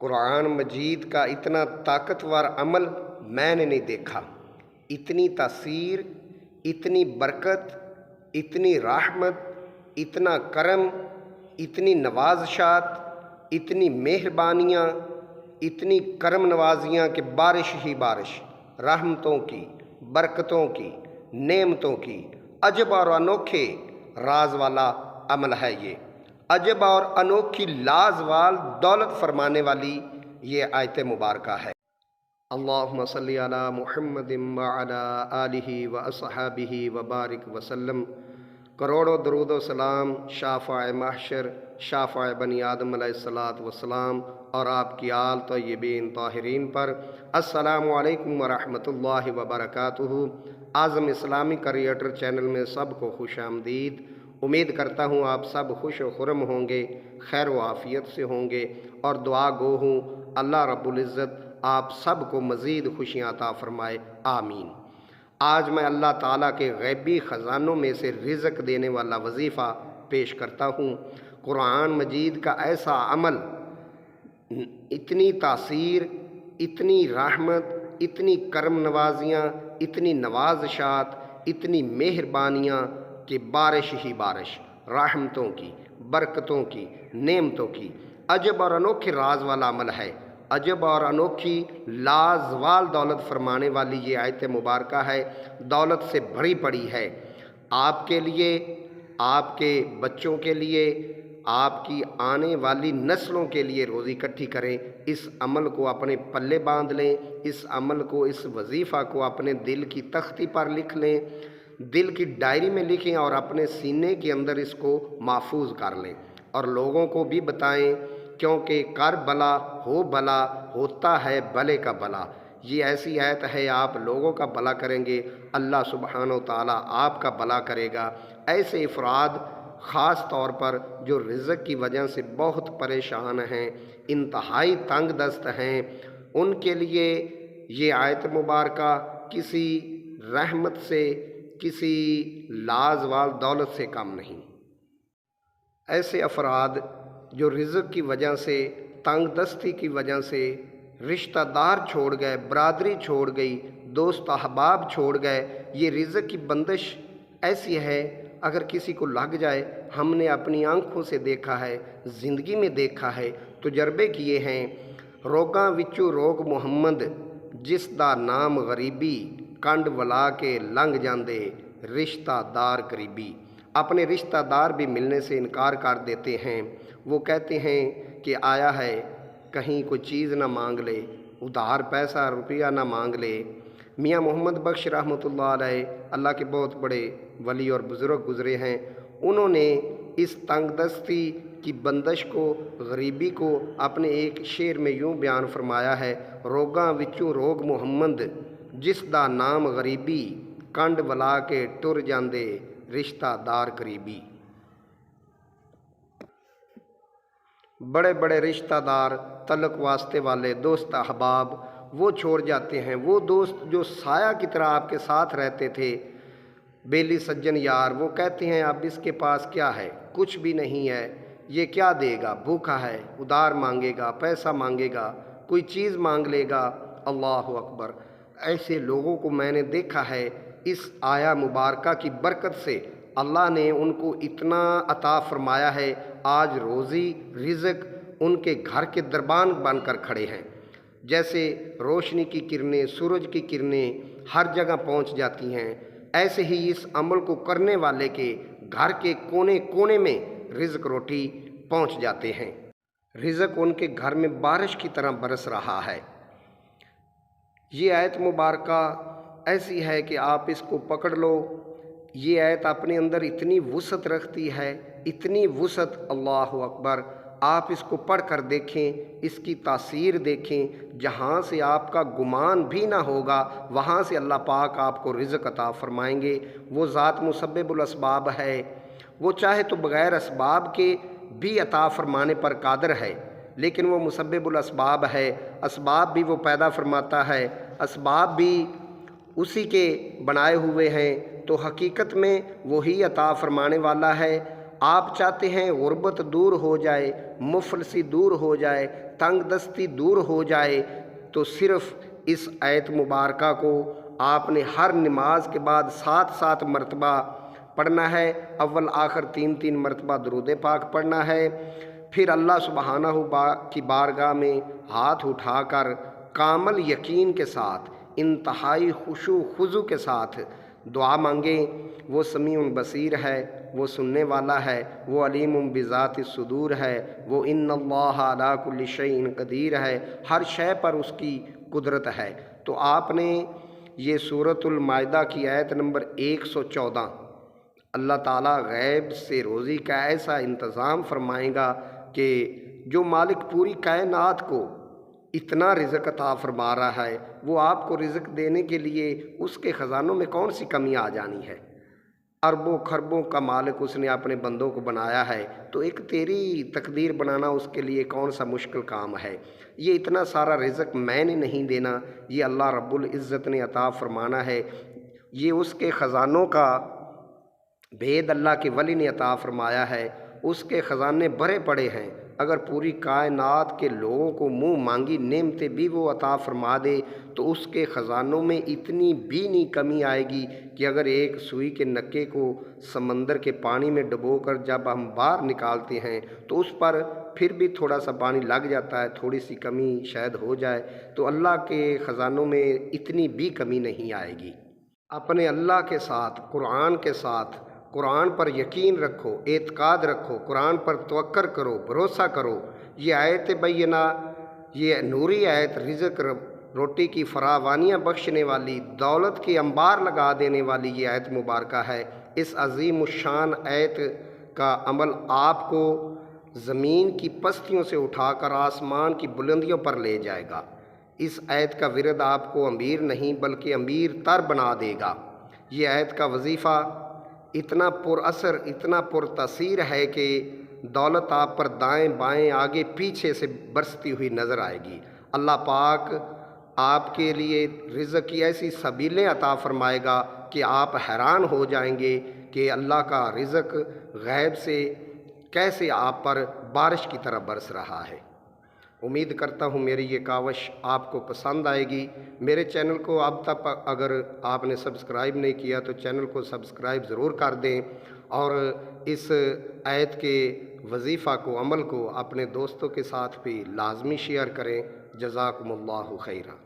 قرآن مجید کا اتنا طاقتور عمل میں نے نہیں دیکھا، اتنی تاثیر، اتنی برکت، اتنی رحمت، اتنا کرم، اتنی نوازشات، اتنی مہربانیاں، اتنی کرم نوازیاں کہ بارش ہی بارش، رحمتوں کی، برکتوں کی، نعمتوں کی عجب اور انوکھے راز والا عمل ہے یہ، عجب اور انوکھی لازوال دولت فرمانے والی یہ آیت مبارکہ ہے۔ اللہم صلی علی محمد وعلی آلہ واصحابہ وبارک وسلم۔ کروڑوں درود و سلام شافع محشر، شافع بنی آدم علیہ السلام اور آپ کی آل طیبین طاہرین پر۔ السلام علیکم ورحمۃ اللہ وبرکاتہ۔ اعظم اسلامی کریٹر چینل میں سب کو خوش آمدید۔ امید کرتا ہوں آپ سب خوش و خرم ہوں گے، خیر و عافیت سے ہوں گے، اور دعا گو ہوں اللہ رب العزت آپ سب کو مزید خوشیاں عطا فرمائے، آمین۔ آج میں اللہ تعالیٰ کے غیبی خزانوں میں سے رزق دینے والا وظیفہ پیش کرتا ہوں۔ قرآن مجید کا ایسا عمل، اتنی تاثیر، اتنی رحمت، اتنی کرم نوازیاں، اتنی نوازشات، اتنی مہربانیاں کہ بارش ہی بارش، رحمتوں کی، برکتوں کی، نعمتوں کی عجب اور انوکھے راز والا عمل ہے، عجب اور انوکھی لازوال دولت فرمانے والی یہ آیت مبارکہ ہے، دولت سے بھری پڑی ہے۔ آپ کے لیے، آپ کے بچوں کے لیے، آپ کی آنے والی نسلوں کے لیے روزی اکٹھی کریں، اس عمل کو اپنے پلے باندھ لیں، اس عمل کو، اس وظیفہ کو اپنے دل کی تختی پر لکھ لیں، دل کی ڈائری میں لکھیں اور اپنے سینے کے اندر اس کو محفوظ کر لیں اور لوگوں کو بھی بتائیں، کیونکہ کر بلا ہو بلا ہوتا ہے بلے کا بلا۔ یہ ایسی آیت ہے، آپ لوگوں کا بلا کریں گے، اللہ سبحانہ و تعالیٰ آپ کا بلا کرے گا۔ ایسے افراد خاص طور پر جو رزق کی وجہ سے بہت پریشان ہیں، انتہائی تنگ دست ہیں، ان کے لیے یہ آیت مبارکہ کسی رحمت سے، کسی لازوال دولت سے کم نہیں۔ ایسے افراد جو رزق کی وجہ سے، تنگ دستی کی وجہ سے رشتہ دار چھوڑ گئے، برادری چھوڑ گئی، دوست احباب چھوڑ گئے، یہ رزق کی بندش ایسی ہے، اگر کسی کو لگ جائے، ہم نے اپنی آنکھوں سے دیکھا ہے، زندگی میں دیکھا ہے، تجربے کیے ہیں۔ روگاں وچوں روگ محمد، جس دا نام غریبی، کنڈ ولا کے لنگ جاندے، رشتہ دار قریبی۔ اپنے رشتہ دار بھی ملنے سے انکار کر دیتے ہیں، وہ کہتے ہیں کہ آیا ہے کہیں کوئی چیز نہ مانگ لے، ادھار پیسہ روپیہ نہ مانگ لے۔ میاں محمد بخش رحمۃ اللہ علیہ، اللہ کے بہت بڑے ولی اور بزرگ گزرے ہیں، انہوں نے اس تنگ دستی کی بندش کو، غریبی کو اپنے ایک شعر میں یوں بیان فرمایا ہے: روگاں وچوں روگ محمد، جس دا نام غریبی، کنڈ ولا کے ٹر جاندے، رشتہ دار قریبی۔ بڑے بڑے رشتہ دار، تعلق واسطے والے، دوست احباب وہ چھوڑ جاتے ہیں، وہ دوست جو سایہ کی طرح آپ کے ساتھ رہتے تھے، بیلی سجن یار، وہ کہتے ہیں اب اس کے پاس کیا ہے، کچھ بھی نہیں ہے، یہ کیا دے گا، بھوکا ہے، ادھار مانگے گا، پیسہ مانگے گا، کوئی چیز مانگ لے گا۔ اللہ اکبر! ایسے لوگوں کو میں نے دیکھا ہے، اس آیا مبارکہ کی برکت سے اللہ نے ان کو اتنا عطا فرمایا ہے، آج روزی رزق ان کے گھر کے دربان بن کر کھڑے ہیں۔ جیسے روشنی کی کرنیں، سورج کی کرنیں ہر جگہ پہنچ جاتی ہیں، ایسے ہی اس عمل کو کرنے والے کے گھر کے کونے کونے میں رزق روٹی پہنچ جاتے ہیں، رزق ان کے گھر میں بارش کی طرح برس رہا ہے۔ یہ آیت مبارکہ ایسی ہے کہ آپ اس کو پکڑ لو، یہ آیت اپنے اندر اتنی وسعت رکھتی ہے، اتنی وسعت، اللہ اکبر! آپ اس کو پڑھ کر دیکھیں، اس کی تاثیر دیکھیں، جہاں سے آپ کا گمان بھی نہ ہوگا وہاں سے اللہ پاک آپ کو رزق عطا فرمائیں گے۔ وہ ذات مسبب الاسباب ہے، وہ چاہے تو بغیر اسباب کے بھی عطا فرمانے پر قادر ہے، لیکن وہ مسبب الاسباب ہے، اسباب بھی وہ پیدا فرماتا ہے، اسباب بھی اسی کے بنائے ہوئے ہیں، تو حقیقت میں وہی عطا فرمانے والا ہے۔ آپ چاہتے ہیں غربت دور ہو جائے، مفلسی دور ہو جائے، تنگ دستی دور ہو جائے، تو صرف اس آیت مبارکہ کو آپ نے ہر نماز کے بعد 7 مرتبہ پڑھنا ہے۔ اول آخر 3 مرتبہ درود پاک پڑھنا ہے۔ پھر اللہ سبحانہ کی بارگاہ میں ہاتھ اٹھا کر کامل یقین کے ساتھ، انتہائی خشوع و خضوع کے ساتھ دعا مانگیں۔ وہ سمیع بصیر ہے، وہ سننے والا ہے، وہ علیم بذات الصدور ہے، وہ ان اللہ علی کل شیء قدیر ہے، ہر شے پر اس کی قدرت ہے۔ تو آپ نے یہ سورۃ المائدہ کی آیت نمبر 114، اللہ تعالیٰ غیب سے روزی کا ایسا انتظام فرمائے گا کہ جو مالک پوری کائنات کو اتنا رزق عطا فرما رہا ہے، وہ آپ کو رزق دینے کے لیے اس کے خزانوں میں کون سی کمی آ جانی ہے؟ اربوں خربوں کا مالک اس نے اپنے بندوں کو بنایا ہے، تو ایک تیری تقدیر بنانا اس کے لیے کون سا مشکل کام ہے؟ یہ اتنا سارا رزق میں نے نہیں دینا، یہ اللہ رب العزت نے عطا فرمانا ہے۔ یہ اس کے خزانوں کا بھید اللہ کے ولی نے عطا فرمایا ہے، اس کے خزانے بھرے پڑے ہیں۔ اگر پوری کائنات کے لوگوں کو منہ مانگی نعمتیں بھی وہ عطا فرما دے تو اس کے خزانوں میں اتنی بھی نہیں کمی آئے گی کہ اگر ایک سوئی کے نکے کو سمندر کے پانی میں ڈبو کر جب ہم باہر نکالتے ہیں تو اس پر پھر بھی تھوڑا سا پانی لگ جاتا ہے، تھوڑی سی کمی شاید ہو جائے، تو اللہ کے خزانوں میں اتنی بھی کمی نہیں آئے گی۔ اپنے اللہ کے ساتھ، قرآن کے ساتھ، قرآن پر یقین رکھو، اعتقاد رکھو، قرآن پر توکل کرو، بھروسہ کرو۔ یہ آیت بینہ، یہ نوری آیت، رزق روٹی کی فراوانیاں بخشنے والی، دولت کے انبار لگا دینے والی یہ آیت مبارکہ ہے۔ اس عظیم الشان آیت کا عمل آپ کو زمین کی پستیوں سے اٹھا کر آسمان کی بلندیوں پر لے جائے گا۔ اس آیت کا ورد آپ کو امیر نہیں بلکہ امیر تر بنا دے گا۔ یہ آیت کا وظیفہ اتنا پر اثر، اتنا پر تاثیر ہے کہ دولت آپ پر دائیں بائیں آگے پیچھے سے برستی ہوئی نظر آئے گی۔ اللہ پاک آپ کے لیے رزق کی ایسی سبیلیں عطا فرمائے گا کہ آپ حیران ہو جائیں گے کہ اللہ کا رزق غیب سے کیسے آپ پر بارش کی طرح برس رہا ہے۔ امید کرتا ہوں میری یہ کاوش آپ کو پسند آئے گی۔ میرے چینل کو اب تک اگر آپ نے سبسکرائب نہیں کیا تو چینل کو سبسکرائب ضرور کر دیں، اور اس آیت کے وظیفہ کو، عمل کو اپنے دوستوں کے ساتھ بھی لازمی شیئر کریں۔ جزاکم اللہ خیرہ۔